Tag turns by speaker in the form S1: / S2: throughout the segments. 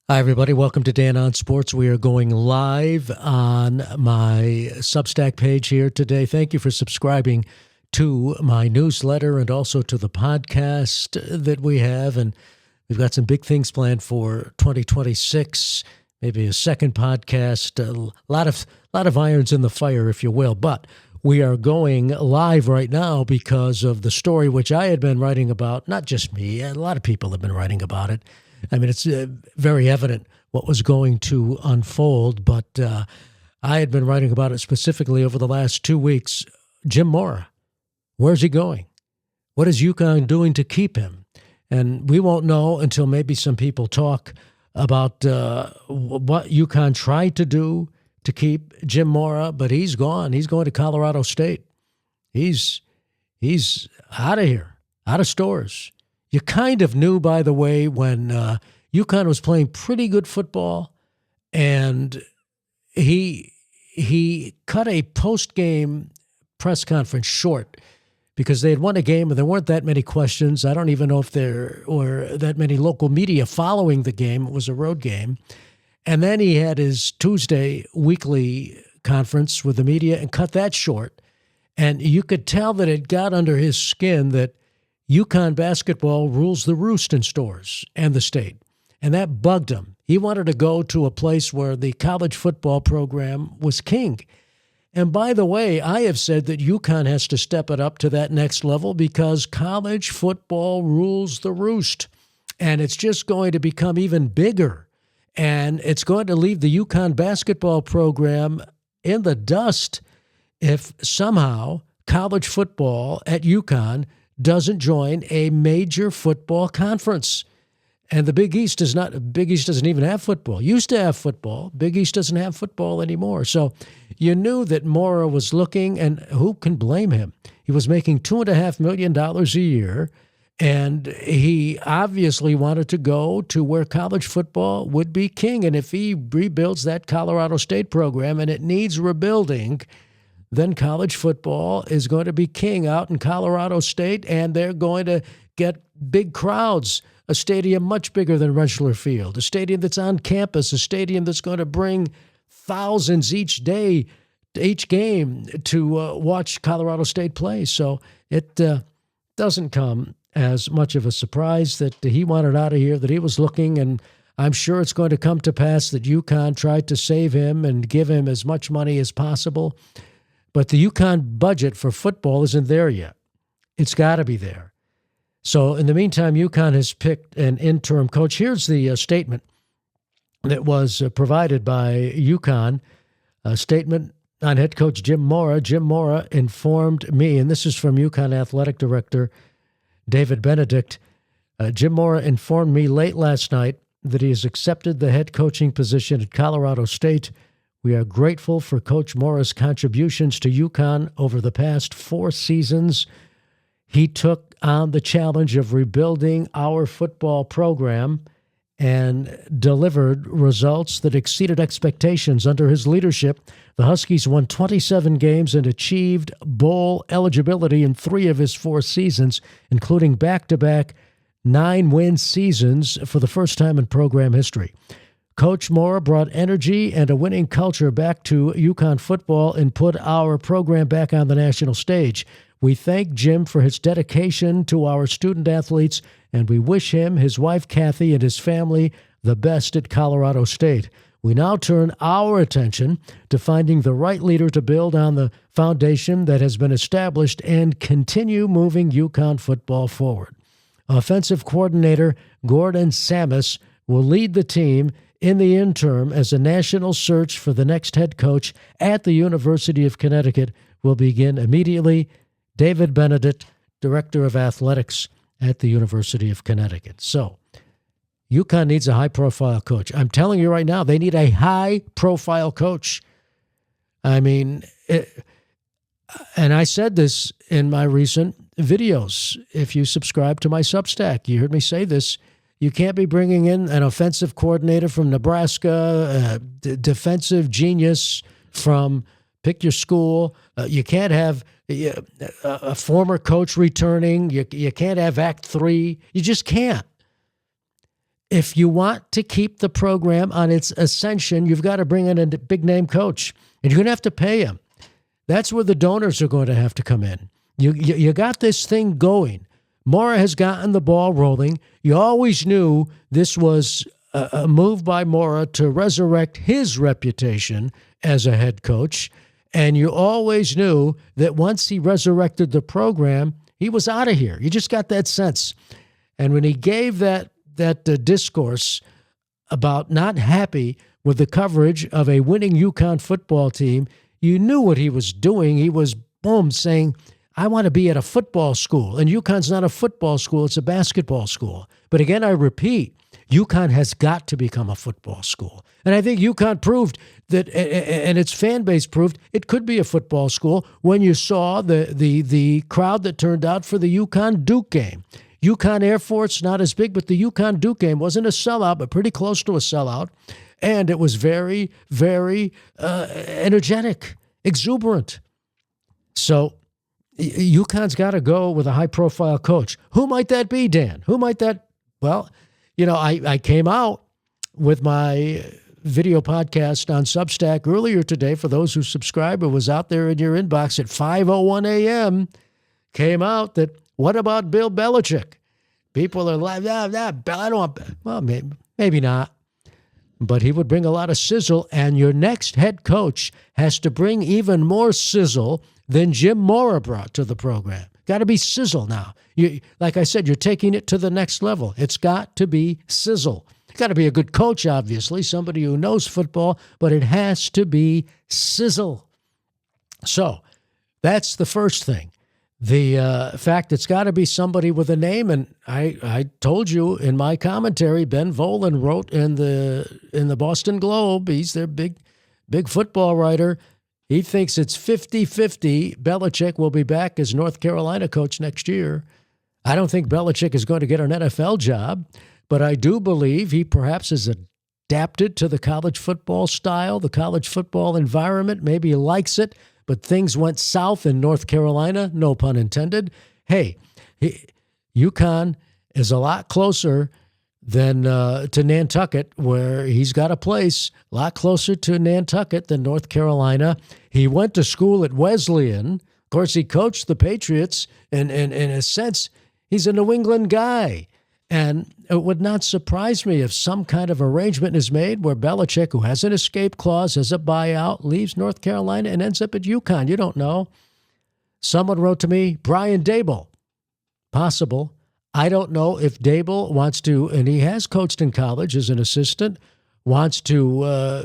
S1: Hi, everybody. Welcome to Dan on Sports. We are going live on my Substack page here today. Thank you for subscribing to my newsletter and also to the podcast that we have. And we've got some big things planned for 2026, maybe a second podcast, a lot of irons in the fire, if you will. But we are going live right now because of the story which I had been writing about. Not just me, a lot of people have been writing about it. I mean, it's very evident what was going to unfold, but I had been writing about it specifically over the last 2 weeks. Jim Mora, where's he going? What is UConn doing to keep him? And we won't know until maybe some people talk about what UConn tried to do to keep Jim Mora, but he's gone. He's going to Colorado State. He's out of here, out of stores. You kind of knew, by the way, when UConn was playing pretty good football, and he cut a post-game press conference short because they had won a game and there weren't that many questions. I don't even know if there were that many local media following the game. It was a road game. And then he had his Tuesday weekly conference with the media and cut that short. And you could tell that it got under his skin that UConn basketball rules the roost in stores and the state. And that bugged him. He wanted to go to a place where the college football program was king. And by the way, I have said that UConn has to step it up to that next level because college football rules the roost. And it's just going to become even bigger. And it's going to leave the UConn basketball program in the dust if somehow college football at UConn doesn't join a major football conference. And the Big East doesn't even have football. Used to have football. Big East doesn't have football anymore. So you knew that Mora was looking, and who can blame him? He was making $2.5 million a year, and he obviously wanted to go to where college football would be king. And if he rebuilds that Colorado State program, and it needs rebuilding, then college football is going to be king out in Colorado State, and they're going to get big crowds, a stadium much bigger than Rensselaer Field, a stadium that's on campus, a stadium that's going to bring thousands each day, each game to watch Colorado State play. So it doesn't come as much of a surprise that he wanted out of here, that he was looking, and I'm sure it's going to come to pass that UConn tried to save him and give him as much money as possible. But the UConn budget for football isn't there yet. It's got to be there. So in the meantime, UConn has picked an interim coach. Here's the statement that was provided by UConn, a statement on head coach Jim Mora. Jim Mora informed me, and this is from UConn Athletic Director David Benedict. Jim Mora informed me late last night that he has accepted the head coaching position at Colorado State. We are grateful for Coach Mora's contributions to UConn over the past 4 seasons. He took on the challenge of rebuilding our football program and delivered results that exceeded expectations. Under his leadership, the Huskies won 27 games and achieved bowl eligibility in 3 of his 4 seasons, including back-to-back 9-win seasons for the first time in program history. Coach Mora brought energy and a winning culture back to UConn football and put our program back on the national stage. We thank Jim for his dedication to our student athletes, and we wish him, his wife Kathy, and his family the best at Colorado State. We now turn our attention to finding the right leader to build on the foundation that has been established and continue moving UConn football forward. Offensive coordinator Gordon Samus will lead the team in the interim as a national search for the next head coach at the University of Connecticut will begin immediately. David Benedict, Director of Athletics at the University of Connecticut. So, UConn needs a high-profile coach. I'm telling you right now, they need a high-profile coach. I mean, and I said this in my recent videos. If you subscribe to my Substack, you heard me say this. You can't be bringing in an offensive coordinator from Nebraska, a defensive genius from pick your school. You can't have a former coach returning. You can't have Act 3. You just can't. if you want to keep the program on its ascension, you've got to bring in a big-name coach, and you're going to have to pay him. That's where the donors are going to have to come in. You got this thing going. Mora has gotten the ball rolling. You always knew this was a move by Mora to resurrect his reputation as a head coach, and you always knew that once he resurrected the program, he was out of here. You just got that sense. And when he gave that discourse about not happy with the coverage of a winning UConn football team, you knew what he was doing. He was, saying, I want to be at a football school. And UConn's not a football school, it's a basketball school. But again, I repeat, UConn has got to become a football school. And I think UConn proved that, and its fan base proved, it could be a football school when you saw the crowd that turned out for the UConn-Duke game. UConn Air Force, not as big, but the UConn-Duke game wasn't a sellout, but pretty close to a sellout. And it was very, very energetic, exuberant. So UConn's got to go with a high-profile coach. Who might that be, Dan? Who might that? Well, I came out with my video podcast on Substack earlier today. For those who subscribe, it was out there in your inbox at 5:01 a.m. Came out that, what about Bill Belichick? People are like, I don't want, well, maybe not. But he would bring a lot of sizzle, and your next head coach has to bring even more sizzle than Jim Mora brought to the program. Got to be sizzle now. Like I said, you're taking it to the next level. It's got to be sizzle. Got to be a good coach, obviously, somebody who knows football, but it has to be sizzle. So that's the first thing. The fact it's got to be somebody with a name, and I told you in my commentary, Ben Volen wrote in the Boston Globe, he's their big football writer, he thinks it's 50-50 Belichick will be back as North Carolina coach next year. I don't think Belichick is going to get an NFL job, but I do believe he perhaps is adapted to the college football style, the college football environment. Maybe he likes it, but things went south in North Carolina, no pun intended. Hey, UConn is a lot closer than to Nantucket, where he's got a place, a lot closer to Nantucket than North Carolina. He went to school at Wesleyan. Of course, he coached the Patriots, and in a sense, he's a New England guy. And it would not surprise me if some kind of arrangement is made where Belichick, who has an escape clause, has a buyout, leaves North Carolina and ends up at UConn. You don't know. Someone wrote to me, Brian Dable. Possible. I don't know if Dable wants to, and he has coached in college as an assistant, wants to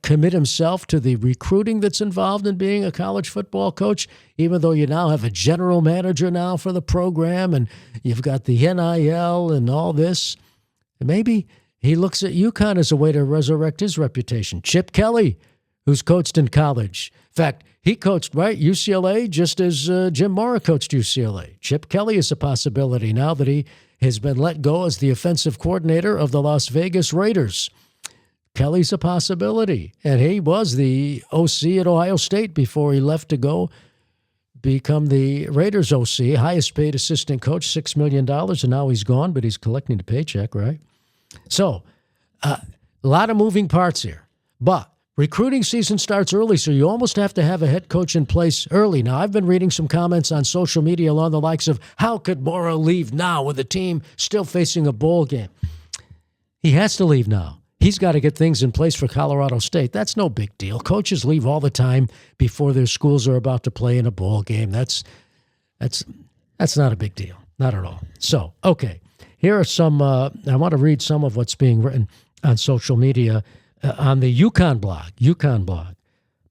S1: commit himself to the recruiting that's involved in being a college football coach, even though you now have a general manager now for the program and you've got the NIL and all this. Maybe he looks at UConn as a way to resurrect his reputation. Chip Kelly, who's coached in college. In fact, he coached, right, UCLA, just as Jim Mora coached UCLA. Chip Kelly is a possibility now that he has been let go as the offensive coordinator of the Las Vegas Raiders. Kelly's a possibility, and he was the OC at Ohio State before he left to go become the Raiders OC, highest paid assistant coach, $6 million, and now he's gone, but he's collecting the paycheck, right? So, a lot of moving parts here, but recruiting season starts early, so you almost have to have a head coach in place early. Now, I've been reading some comments on social media along the likes of, how could Mora leave now with the team still facing a bowl game? He has to leave now. He's got to get things in place for Colorado State. That's no big deal. Coaches leave all the time before their schools are about to play in a bowl game. That's not a big deal. Not at all. So, okay. Here are some, I want to read some of what's being written on social media on the UConn blog.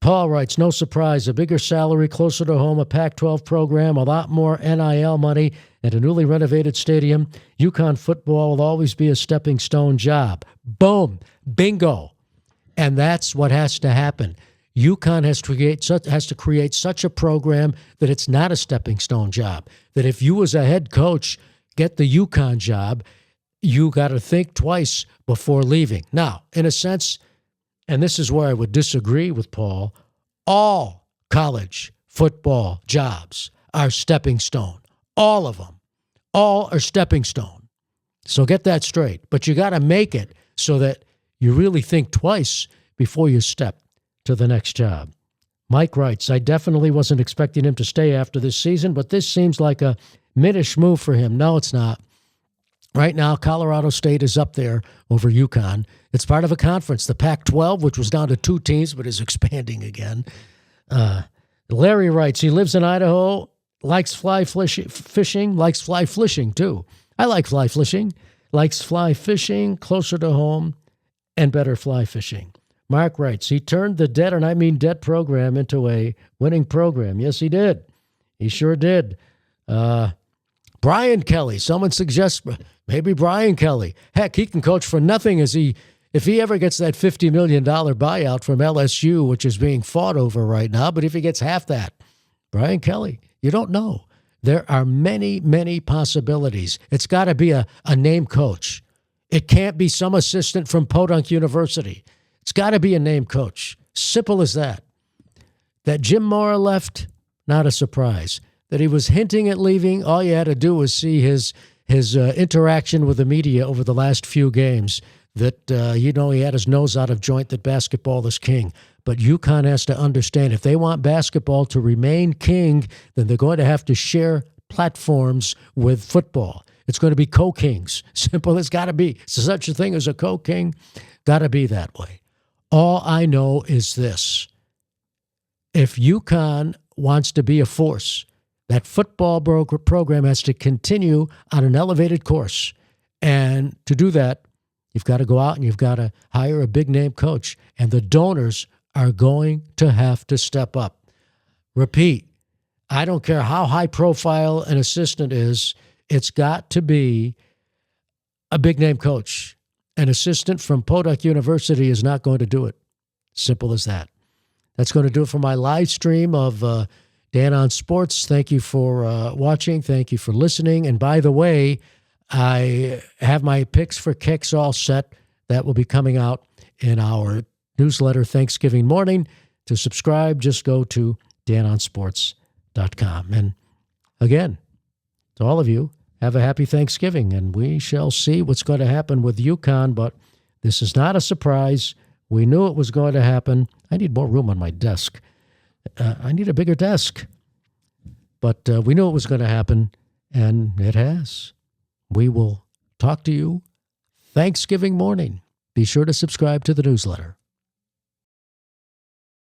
S1: Paul writes, no surprise, a bigger salary, closer to home, a Pac-12 program, a lot more NIL money, and a newly renovated stadium. UConn football will always be a stepping stone job. Boom. Bingo. And that's what has to happen. UConn has to create such a program that it's not a stepping stone job. That if you as a head coach get the UConn job, you got to think twice before leaving. Now, in a sense, and this is where I would disagree with Paul, all college football jobs are stepping stone. All of them. All are stepping stone. So get that straight. But you got to make it so that you really think twice before you step to the next job. Mike writes, I definitely wasn't expecting him to stay after this season, but this seems like a mid-ish move for him. No, it's not. Right now, Colorado State is up there over UConn. It's part of a conference, the Pac-12, which was down to 2 teams, but is expanding again. Larry writes, he lives in Idaho, likes fly fishing, likes fly fishing too. I like fly fishing, likes fly fishing, closer to home, and better fly fishing. Mark writes, he turned the dead, and I mean dead program, into a winning program. Yes, he did. He sure did. Brian Kelly, someone suggests maybe Brian Kelly. Heck, he can coach for nothing if he ever gets that $50 million buyout from LSU, which is being fought over right now. But if he gets half that, Brian Kelly, you don't know. There are many, many possibilities. It's got to be a name coach. It can't be some assistant from Podunk University. It's got to be a name coach. Simple as that. That Jim Mora left, not a surprise. That he was hinting at leaving, all you had to do was see his interaction with the media over the last few games. That, he had his nose out of joint that basketball is king. But UConn has to understand, if they want basketball to remain king, then they're going to have to share platforms with football. It's going to be co-kings. Simple as got to be. So such a thing as a co-king, got to be that way. All I know is this. If UConn wants to be a force, that football program has to continue on an elevated course. And to do that, you've got to go out and you've got to hire a big-name coach. And the donors are going to have to step up. Repeat, I don't care how high-profile an assistant is, it's got to be a big-name coach. An assistant from Podunk University is not going to do it. Simple as that. That's going to do it for my live stream of Dan on Sports. Thank you for watching. Thank you for listening. And by the way, I have my picks for kicks all set. That will be coming out in our newsletter Thanksgiving morning. To subscribe, just go to danonsports.com. And again, to all of you, have a happy Thanksgiving, and we shall see what's going to happen with UConn, but this is not a surprise. We knew it was going to happen. I need more room on my desk. I need a bigger desk. But we knew it was going to happen, and it has. We will talk to you Thanksgiving morning. Be sure to subscribe to the newsletter.